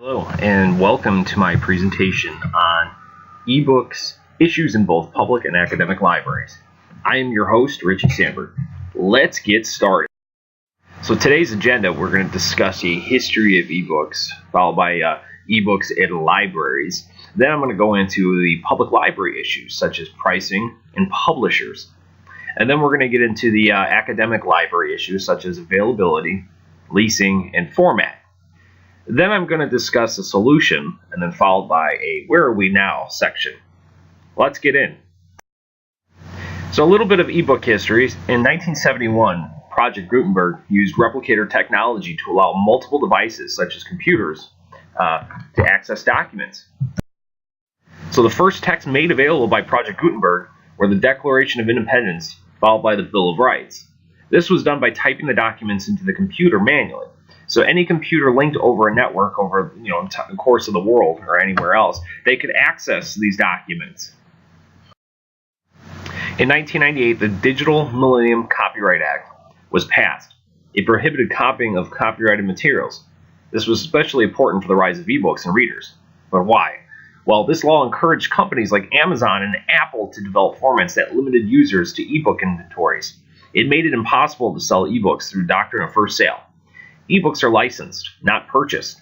Hello, and welcome to my presentation on eBooks, issues in both public and academic libraries. I am your host, Richie Sandberg. Let's get started. So today's agenda, we're going to discuss a history of eBooks, followed by eBooks in libraries. Then I'm going to go into the public library issues, such as pricing and publishers. And then we're going to get into the academic library issues, such as availability, leasing, and format. Then I'm going to discuss a solution, and then followed by a where are we now section. Let's get in. So a little bit of ebook history. In 1971, Project Gutenberg used replicator technology to allow multiple devices, such as computers, to access documents. So the first text made available by Project Gutenberg were the Declaration of Independence, followed by the Bill of Rights. This was done by typing the documents into the computer manually. So any computer linked over a network over the course of the world or anywhere else, they could access these documents. In 1998, the Digital Millennium Copyright Act was passed. It prohibited copying of copyrighted materials. This was especially important for the rise of ebooks and readers. But why? Well, this law encouraged companies like Amazon and Apple to develop formats that limited users to ebook inventories. It made it impossible to sell ebooks through doctrine of first sale. Ebooks are licensed, not purchased.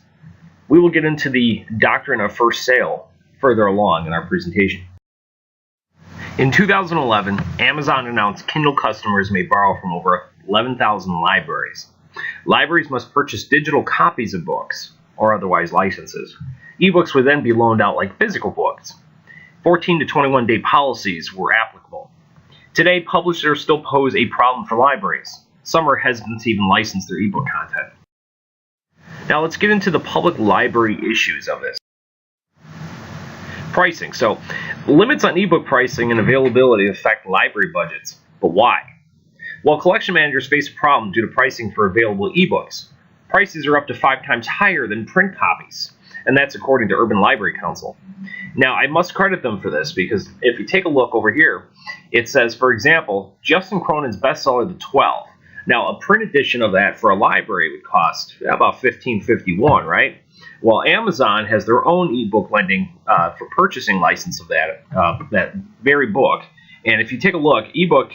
We will get into the doctrine of first sale further along in our presentation. In 2011, Amazon announced Kindle customers may borrow from over 11,000 libraries. Libraries must purchase digital copies of books, or otherwise licenses. Ebooks would then be loaned out like physical books. 14 to 21 day policies were applicable. Today, publishers still pose a problem for libraries. Some are hesitant to even license their ebook content. Now let's get into the public library issues of this. Pricing. So, limits on ebook pricing and availability affect library budgets. But why? Well, collection managers face a problem due to pricing for available ebooks. Prices are up to 5 times higher than print copies, and that's according to Urban Library Council. Now, I must credit them for this because if you take a look over here, it says, for example, Justin Cronin's bestseller, The 12. Now, a print edition of that for a library would cost about $15.51, right? Well, Amazon has their own ebook lending for purchasing license of that very book. And if you take a look, ebook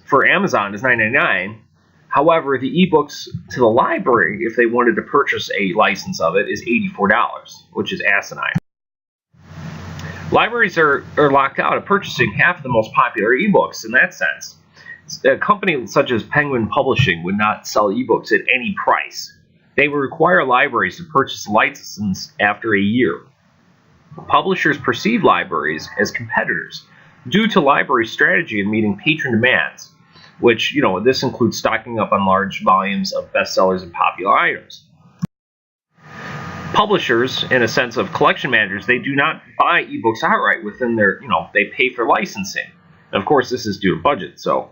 for Amazon is $9.99. However, the ebooks to the library, if they wanted to purchase a license of it, is $84, which is asinine. Libraries are locked out of purchasing half of the most popular ebooks in that sense. A company such as Penguin Publishing would not sell ebooks at any price. They would require libraries to purchase licenses after a year. Publishers perceive libraries as competitors due to library strategy in meeting patron demands, which, this includes stocking up on large volumes of bestsellers and popular items. Publishers, in a sense of collection managers, they do not buy ebooks outright within their, they pay for licensing. Of course, this is due to budget, so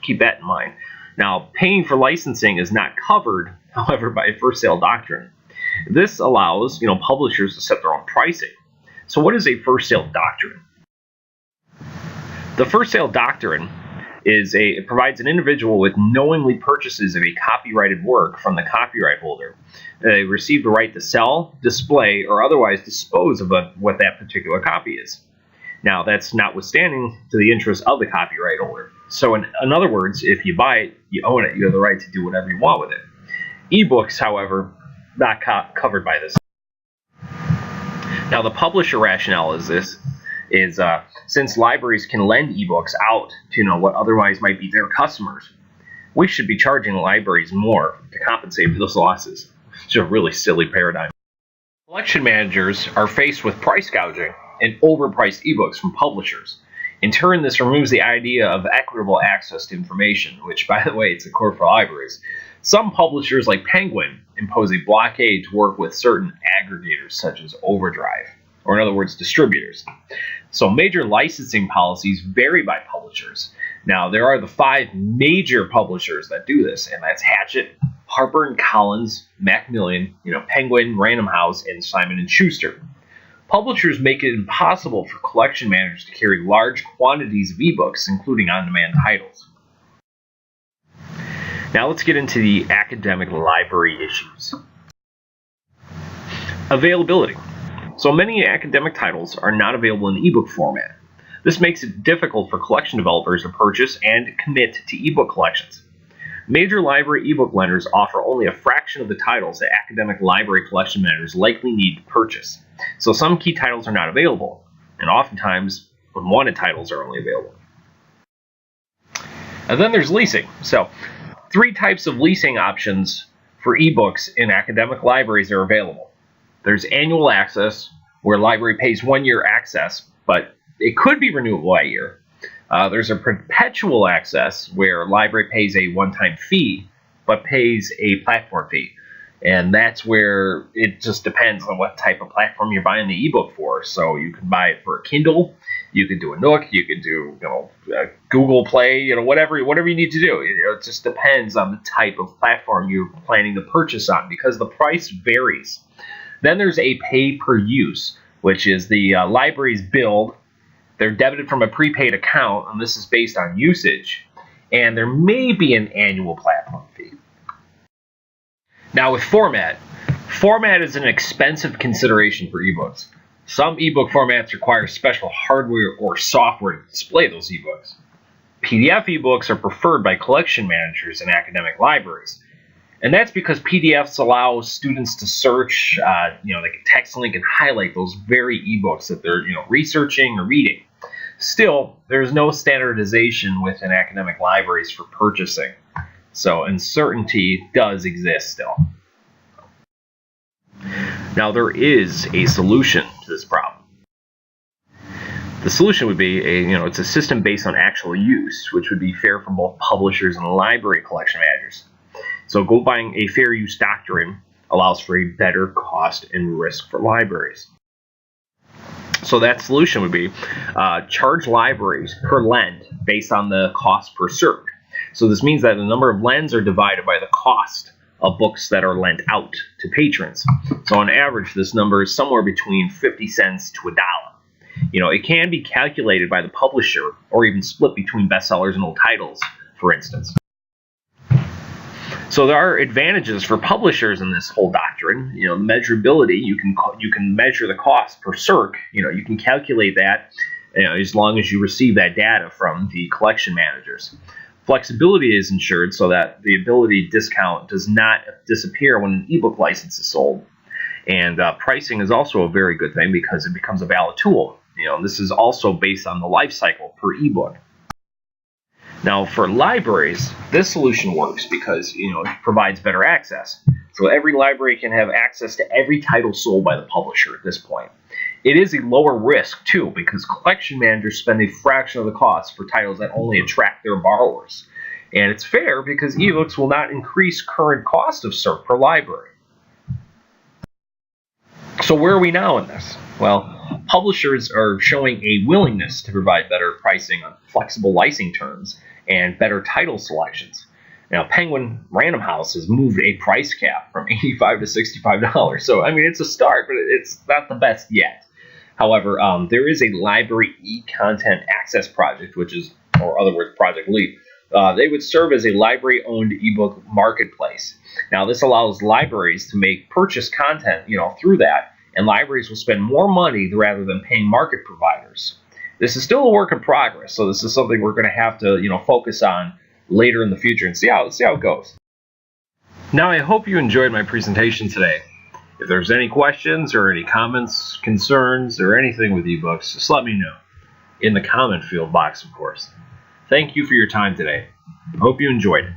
keep that in mind. Now, paying for licensing is not covered, however, by a first sale doctrine. This allows, publishers to set their own pricing. So what is a first sale doctrine? The first sale doctrine it provides an individual with knowingly purchases of a copyrighted work from the copyright holder. They receive the right to sell, display, or otherwise dispose of what that particular copy is. Now, that's notwithstanding to the interest of the copyright holder. So in other words, if you buy it, you own it. You have the right to do whatever you want with it. Ebooks, however, not covered by this. Now, the publisher rationale is since libraries can lend ebooks out to what otherwise might be their customers, we should be charging libraries more to compensate for those losses. It's a really silly paradigm. Collection managers are faced with price gouging and overpriced ebooks from publishers. In turn, this removes the idea of equitable access to information, which, by the way, it's a core for libraries. Some publishers, like Penguin, impose a blockade to work with certain aggregators, such as Overdrive, or in other words, distributors. So major licensing policies vary by publishers. Now, there are the 5 major publishers that do this, and that's Hachette, Harper & Collins, Macmillan, Penguin, Random House, and Simon & Schuster. Publishers make it impossible for collection managers to carry large quantities of ebooks, including on-demand titles. Now let's get into the academic library issues. Availability. So many academic titles are not available in ebook format. This makes it difficult for collection developers to purchase and commit to ebook collections. Major library ebook lenders offer only a fraction of the titles that academic library collection managers likely need to purchase. So some key titles are not available, and oftentimes unwanted titles are only available. And then there's leasing. So 3 types of leasing options for ebooks in academic libraries are available. There's annual access, where library pays 1 year access, but it could be renewable that year. There's a perpetual access, where library pays a one-time fee, but pays a platform fee. And that's where it just depends on what type of platform you're buying the ebook for. So you can buy it for a Kindle, you could do a Nook, you could do Google Play, whatever you need to do. It just depends on the type of platform you're planning to purchase on, because the price varies. Then there's a pay-per-use, which is the library's billed. They're debited from a prepaid account, and this is based on usage. And there may be an annual platform fee. Now with format is an expensive consideration for ebooks. Some ebook formats require special hardware or software to display those ebooks. PDF ebooks are preferred by collection managers in academic libraries. And that's because PDFs allow students to search, they can text link and highlight those very ebooks that they're, researching or reading. Still, there's no standardization within academic libraries for purchasing. So uncertainty does exist still. Now there is a solution to this problem. The solution would be it's a system based on actual use, which would be fair for both publishers and library collection managers. So buying a fair use doctrine allows for a better cost and risk for libraries. So that solution would be charge libraries per lend based on the cost per cert. So this means that the number of lends are divided by the cost of books that are lent out to patrons. So on average, this number is somewhere between 50 cents to $1. It can be calculated by the publisher or even split between bestsellers and old titles, for instance. So there are advantages for publishers in this whole doctrine. Measurability, you can measure the cost per cert. You can calculate that as long as you receive that data from the collection managers. Flexibility is ensured so that the ability discount does not disappear when an ebook license is sold. And pricing is also a very good thing because it becomes a valid tool. This is also based on the life cycle per ebook. Now, for libraries, this solution works because it provides better access. So every library can have access to every title sold by the publisher at this point. It is a lower risk, too, because collection managers spend a fraction of the cost for titles that only attract their borrowers. And it's fair because ebooks will not increase current cost of cert per library. So where are we now in this? Well, publishers are showing a willingness to provide better pricing on flexible licensing terms and better title selections. Now, Penguin Random House has moved a price cap from $85 to $65. So, it's a start, but it's not the best yet. However, there is a library e-content access project, or other words, Project LEAP. They would serve as a library-owned ebook marketplace. Now, this allows libraries to make purchase content, through that, and libraries will spend more money rather than paying market providers. This is still a work in progress, so this is something we're going to have to, focus on later in the future and see how it goes. Now, I hope you enjoyed my presentation today. If there's any questions or any comments, concerns, or anything with ebooks, just let me know. In the comment field box, of course. Thank you for your time today. I hope you enjoyed it.